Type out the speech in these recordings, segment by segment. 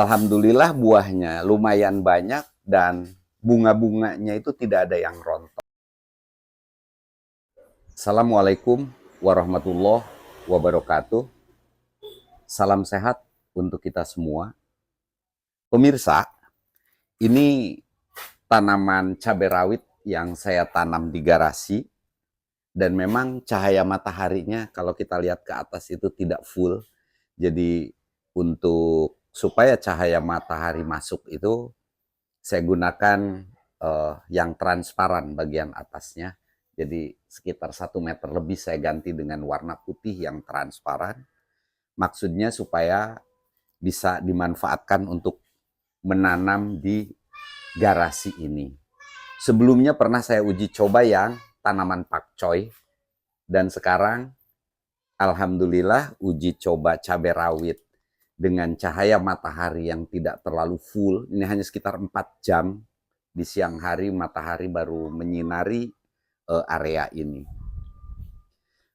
Alhamdulillah buahnya lumayan banyak dan bunga-bunganya itu tidak ada yang rontok. Assalamualaikum warahmatullahi wabarakatuh. Salam sehat untuk kita semua. Pemirsa, ini tanaman cabai rawit yang saya tanam di garasi. Dan memang cahaya mataharinya kalau kita lihat ke atas itu tidak full. Jadi untuk supaya cahaya matahari masuk itu saya gunakan yang transparan bagian atasnya. Jadi sekitar 1 meter lebih saya ganti dengan warna putih yang transparan. Maksudnya supaya bisa dimanfaatkan untuk menanam di garasi ini. Sebelumnya pernah saya uji coba yang tanaman pakcoy, dan sekarang alhamdulillah uji coba cabai rawit dengan cahaya matahari yang tidak terlalu full. Ini hanya sekitar 4 jam di siang hari matahari baru menyinari area ini.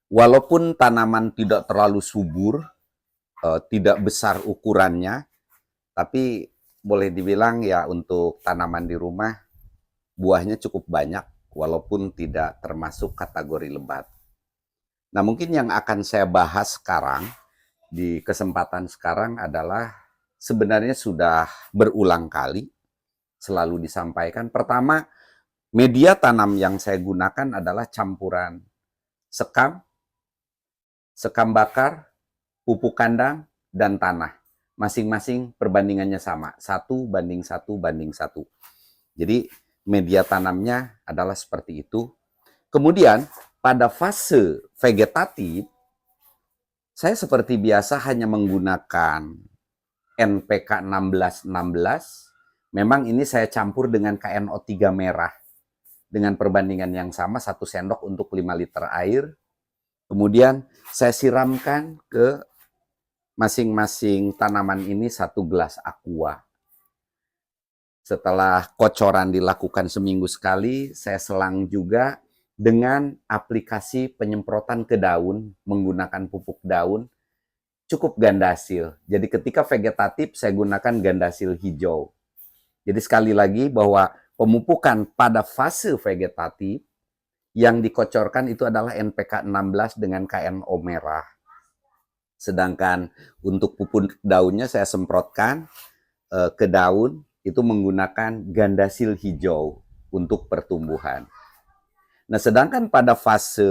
Walaupun tanaman tidak terlalu subur, tidak besar ukurannya, tapi boleh dibilang ya untuk tanaman di rumah buahnya cukup banyak walaupun tidak termasuk kategori lebat. Nah, mungkin yang akan saya bahas sekarang di kesempatan sekarang adalah sebenarnya sudah berulang kali selalu disampaikan. Pertama, media tanam yang saya gunakan adalah campuran sekam, sekam bakar, pupuk kandang, dan tanah. Masing-masing perbandingannya sama, 1:1:1. Jadi media tanamnya adalah seperti itu. Kemudian pada fase vegetatif, saya seperti biasa hanya menggunakan NPK 1616. Memang ini saya campur dengan KNO3 merah. Dengan perbandingan yang sama, 1 sendok untuk 5 liter air. Kemudian saya siramkan ke masing-masing tanaman ini 1 gelas aqua. Setelah kocoran dilakukan seminggu sekali, saya selang juga dengan aplikasi penyemprotan ke daun menggunakan pupuk daun, cukup gandasil. Jadi ketika vegetatif saya gunakan gandasil hijau. Jadi sekali lagi bahwa pemupukan pada fase vegetatif yang dikocorkan itu adalah NPK 16 dengan KNO merah. Sedangkan untuk pupuk daunnya saya semprotkan ke daun itu menggunakan gandasil hijau untuk pertumbuhan. Nah, sedangkan pada fase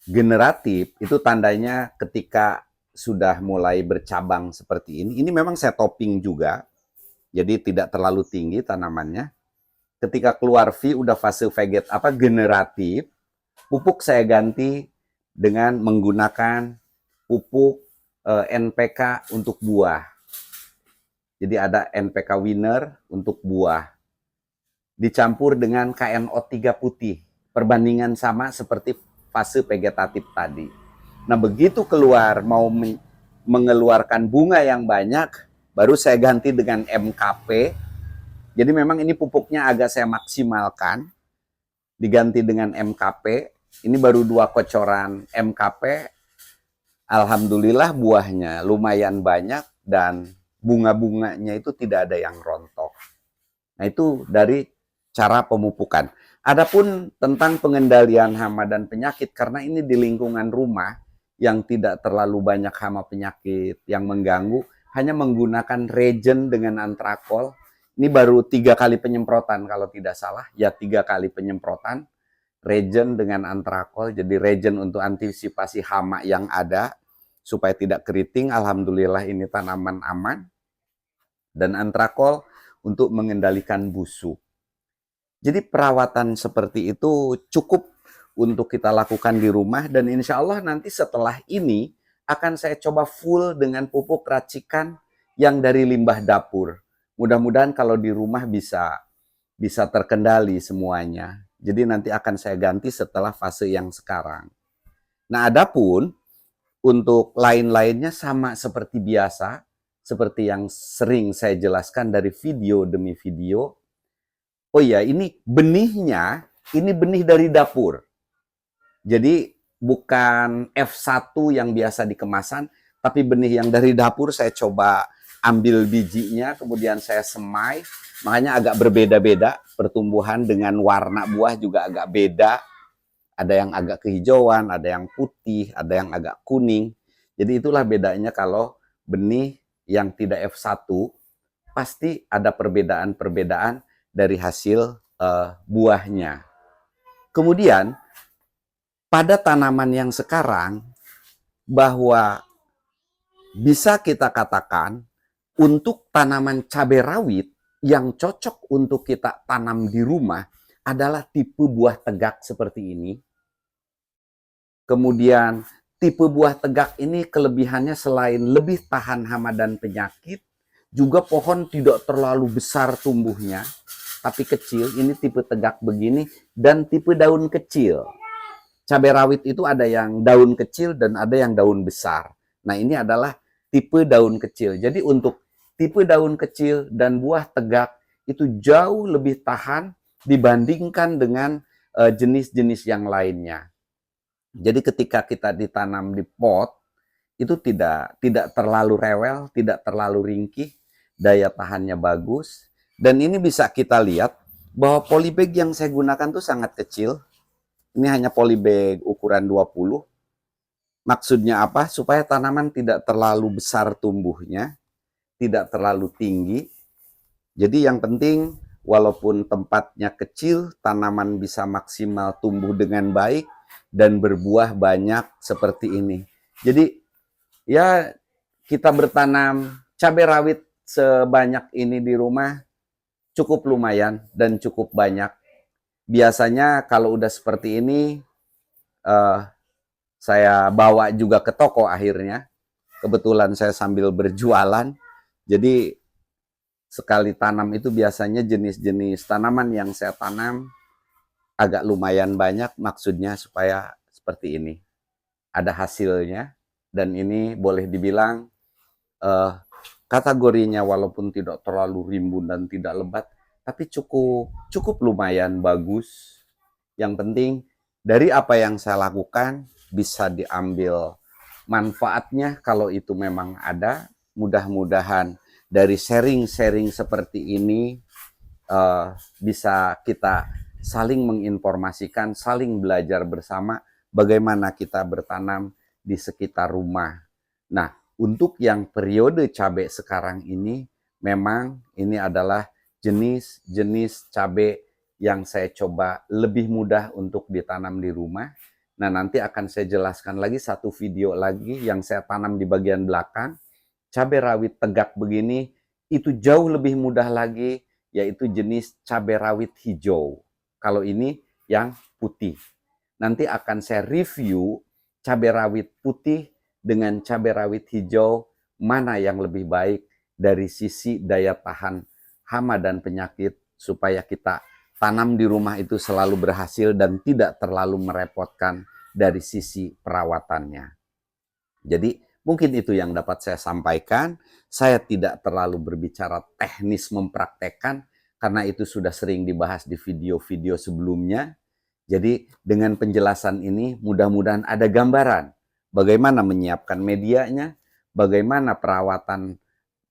generatif itu tandanya ketika sudah mulai bercabang seperti ini memang saya topping juga, jadi tidak terlalu tinggi tanamannya. Ketika keluar V udah fase generatif, pupuk saya ganti dengan menggunakan pupuk NPK untuk buah. Jadi ada NPK winner untuk buah. Dicampur dengan KNO3 putih. Perbandingan sama seperti fase vegetatif tadi. Nah, begitu keluar mau mengeluarkan bunga yang banyak, baru saya ganti dengan MKP. Jadi memang ini pupuknya agak saya maksimalkan. Diganti dengan MKP. Ini baru 2 kocoran MKP. Alhamdulillah buahnya lumayan banyak dan bunga-bunganya itu tidak ada yang rontok. Nah, itu dari cara pemupukan. Adapun tentang pengendalian hama dan penyakit, karena ini di lingkungan rumah yang tidak terlalu banyak hama penyakit yang mengganggu, hanya menggunakan regen dengan antrakol. Ini baru 3 kali penyemprotan kalau tidak salah, ya 3 kali penyemprotan regen dengan antrakol. Jadi regen untuk antisipasi hama yang ada supaya tidak keriting. Alhamdulillah ini tanaman aman. Dan antrakol untuk mengendalikan busuk. Jadi perawatan seperti itu cukup untuk kita lakukan di rumah, dan insya Allah nanti setelah ini akan saya coba full dengan pupuk racikan yang dari limbah dapur. Mudah-mudahan kalau di rumah bisa terkendali semuanya. Jadi nanti akan saya ganti setelah fase yang sekarang. Nah, adapun untuk lain-lainnya sama seperti biasa, seperti yang sering saya jelaskan dari video demi video. Oh iya, ini benihnya, ini benih dari dapur. Jadi bukan F1 yang biasa di kemasan, tapi benih yang dari dapur saya coba ambil bijinya, kemudian saya semai, makanya agak berbeda-beda pertumbuhan, dengan warna buah juga agak beda. Ada yang agak kehijauan, ada yang putih, ada yang agak kuning. Jadi itulah bedanya kalau benih yang tidak F1, pasti ada perbedaan-perbedaan dari hasil buahnya. Kemudian pada tanaman yang sekarang, bahwa bisa kita katakan untuk tanaman cabai rawit yang cocok untuk kita tanam di rumah adalah tipe buah tegak seperti ini. Kemudian tipe buah tegak ini kelebihannya selain lebih tahan hama dan penyakit, juga pohon tidak terlalu besar tumbuhnya, tapi kecil. Ini tipe tegak begini, dan tipe daun kecil. Cabai rawit itu ada yang daun kecil dan ada yang daun besar. Nah, ini adalah tipe daun kecil. Jadi untuk tipe daun kecil dan buah tegak itu jauh lebih tahan dibandingkan dengan jenis-jenis yang lainnya. Jadi ketika kita ditanam di pot, itu tidak terlalu rewel, tidak terlalu ringkih, daya tahannya bagus. Dan ini bisa kita lihat bahwa polybag yang saya gunakan tuh sangat kecil. Ini hanya polybag ukuran 20. Maksudnya apa? Supaya tanaman tidak terlalu besar tumbuhnya, tidak terlalu tinggi. Jadi yang penting walaupun tempatnya kecil, tanaman bisa maksimal tumbuh dengan baik dan berbuah banyak seperti ini. Jadi ya kita bertanam cabai rawit sebanyak ini di rumah cukup lumayan dan cukup banyak. Biasanya kalau udah seperti ini saya bawa juga ke toko akhirnya. Kebetulan saya sambil berjualan. Jadi sekali tanam itu biasanya jenis-jenis tanaman yang saya tanam agak lumayan banyak, maksudnya supaya seperti ini. Ada hasilnya, dan ini boleh dibilang kategorinya walaupun tidak terlalu rimbun dan tidak lebat, tapi cukup lumayan bagus. Yang penting dari apa yang saya lakukan bisa diambil manfaatnya kalau itu memang ada. Mudah-mudahan dari sharing-sharing seperti ini bisa kita saling menginformasikan, saling belajar bersama bagaimana kita bertanam di sekitar rumah. Nah, untuk yang periode cabai sekarang ini, memang ini adalah jenis-jenis cabai yang saya coba lebih mudah untuk ditanam di rumah. Nah, nanti akan saya jelaskan lagi satu video lagi yang saya tanam di bagian belakang. Cabai rawit tegak begini, itu jauh lebih mudah lagi, yaitu jenis cabai rawit hijau. Kalau ini yang putih. Nanti akan saya review cabai rawit putih dengan cabai rawit hijau, mana yang lebih baik dari sisi daya tahan hama dan penyakit, supaya kita tanam di rumah itu selalu berhasil dan tidak terlalu merepotkan dari sisi perawatannya. Jadi mungkin itu yang dapat saya sampaikan. Saya tidak terlalu berbicara teknis mempraktekkan, karena itu sudah sering dibahas di video-video sebelumnya. Jadi dengan penjelasan ini mudah-mudahan ada gambaran bagaimana menyiapkan medianya, bagaimana perawatan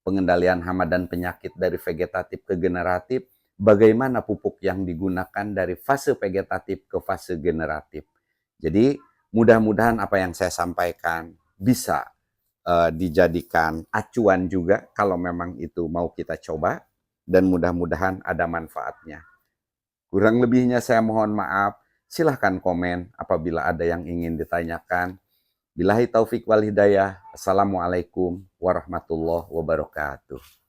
pengendalian hama dan penyakit dari vegetatif ke generatif, bagaimana pupuk yang digunakan dari fase vegetatif ke fase generatif. Jadi mudah-mudahan apa yang saya sampaikan bisa dijadikan acuan juga kalau memang itu mau kita coba, dan mudah-mudahan ada manfaatnya. Kurang lebihnya saya mohon maaf. Silahkan komen apabila ada yang ingin ditanyakan. Billahi taufik wal hidayah. Assalamualaikum warahmatullahi wabarakatuh.